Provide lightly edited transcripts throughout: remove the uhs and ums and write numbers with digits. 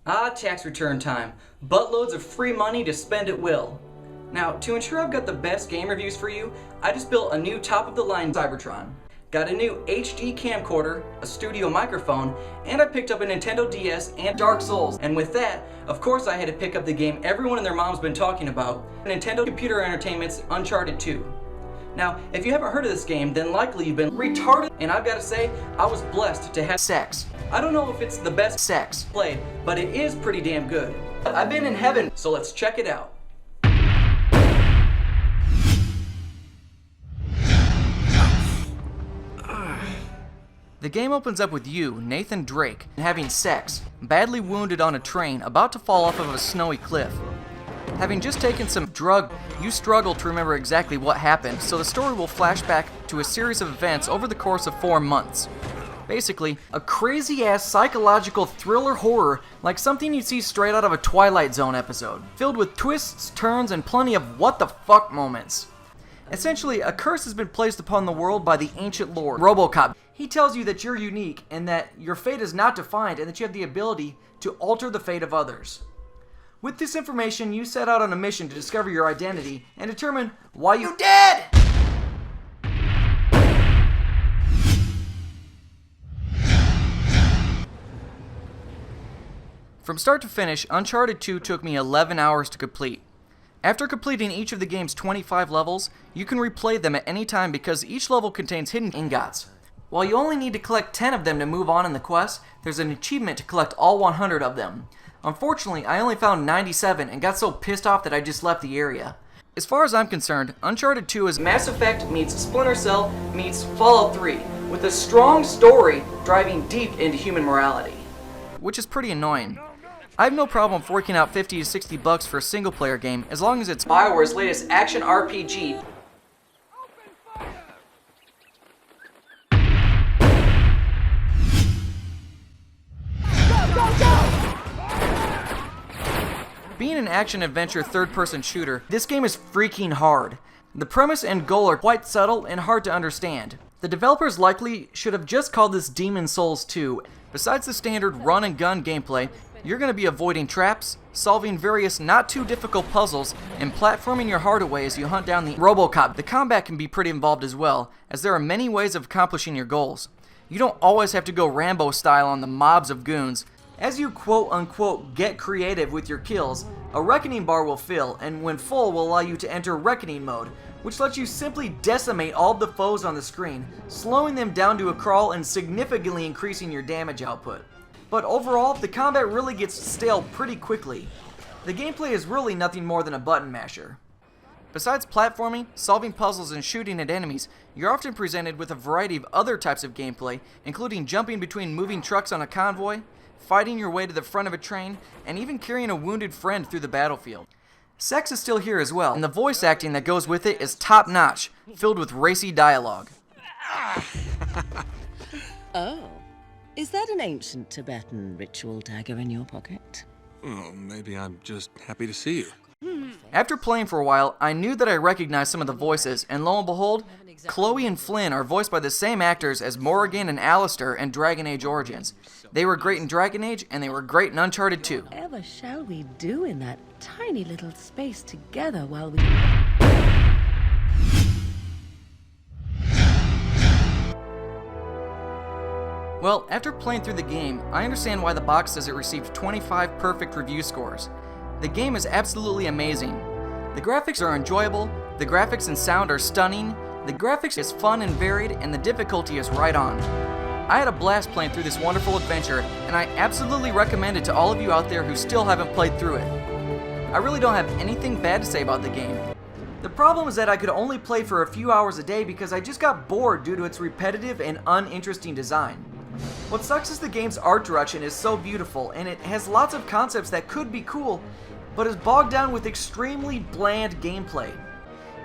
Ah, tax return time. Buttloads of free money to spend at will. Now, to ensure I've got the best game reviews for you, I just built a new top-of-the-line Cybertron. Got a new HD camcorder, a studio microphone, and I picked up a Nintendo DS and Dark Souls. And with that, of course I had to pick up the game everyone and their mom's been talking about, Nintendo Computer Entertainment's Uncharted 2. Now, if you haven't heard of this game, then likely you've been retarded, and I've got to say, I was blessed to have sex. I don't know if it's the best sex played, but it is pretty damn good. I've been in heaven, so let's check it out. The game opens up with you, Nathan Drake, having sex, badly wounded on a train, about to fall off of a snowy cliff. Having just taken some drug, you struggle to remember exactly what happened, so the story will flash back to a series of events over the course of 4 months. Basically, a crazy-ass psychological thriller horror like something you'd see straight out of a Twilight Zone episode, filled with twists, turns, and plenty of what the fuck moments. Essentially, a curse has been placed upon the world by the ancient lord, RoboCop. He tells you that you're unique and that your fate is not defined and that you have the ability to alter the fate of others. With this information, you set out on a mission to discover your identity and determine why you dead! From start to finish, Uncharted 2 took me 11 hours to complete. After completing each of the game's 25 levels, you can replay them at any time because each level contains hidden ingots. While you only need to collect 10 of them to move on in the quest, there's an achievement to collect all 100 of them. Unfortunately, I only found 97 and got so pissed off that I just left the area. As far as I'm concerned, Uncharted 2 is Mass Effect meets Splinter Cell meets Fallout 3, with a strong story driving deep into human morality. Which is pretty annoying. I have no problem forking out $50 to $60 for a single-player game as long as it's BioWare's latest action RPG. Being an action-adventure third-person shooter, this game is freaking hard. The premise and goal are quite subtle and hard to understand. The developers likely should have just called this Demon's Souls 2. Besides the standard run-and-gun gameplay, you're going to be avoiding traps, solving various not-too-difficult puzzles, and platforming your heart away as you hunt down the RoboCop. The combat can be pretty involved as well, as there are many ways of accomplishing your goals. You don't always have to go Rambo style on the mobs of goons. As you quote-unquote get creative with your kills, a reckoning bar will fill, and when full will allow you to enter reckoning mode, which lets you simply decimate all of the foes on the screen, slowing them down to a crawl and significantly increasing your damage output. But overall, the combat really gets stale pretty quickly. The gameplay is really nothing more than a button masher. Besides platforming, solving puzzles, and shooting at enemies, you're often presented with a variety of other types of gameplay, including jumping between moving trucks on a convoy, fighting your way to the front of a train, and even carrying a wounded friend through the battlefield. Sex is still here as well, and the voice acting that goes with it is top-notch, filled with racy dialogue. Oh, is that an ancient Tibetan ritual dagger in your pocket? Oh, maybe I'm just happy to see you. After playing for a while, I knew that I recognized some of the voices, and lo and behold, Chloe and Flynn are voiced by the same actors as Morrigan and Alistair in Dragon Age Origins. They were great in Dragon Age, and they were great in Uncharted 2. Whatever shall we do in that tiny little space together while we... Well, after playing through the game, I understand why the box says it received 25 perfect review scores. The game is absolutely amazing. The graphics are enjoyable, the graphics and sound are stunning, the graphics is fun and varied, and the difficulty is right on. I had a blast playing through this wonderful adventure, and I absolutely recommend it to all of you out there who still haven't played through it. I really don't have anything bad to say about the game. The problem is that I could only play for a few hours a day because I just got bored due to its repetitive and uninteresting design. What sucks is the game's art direction is so beautiful, and it has lots of concepts that could be cool, but is bogged down with extremely bland gameplay.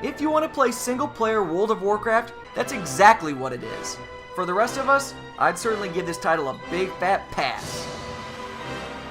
If you want to play single-player World of Warcraft, that's exactly what it is. For the rest of us, I'd certainly give this title a big fat pass.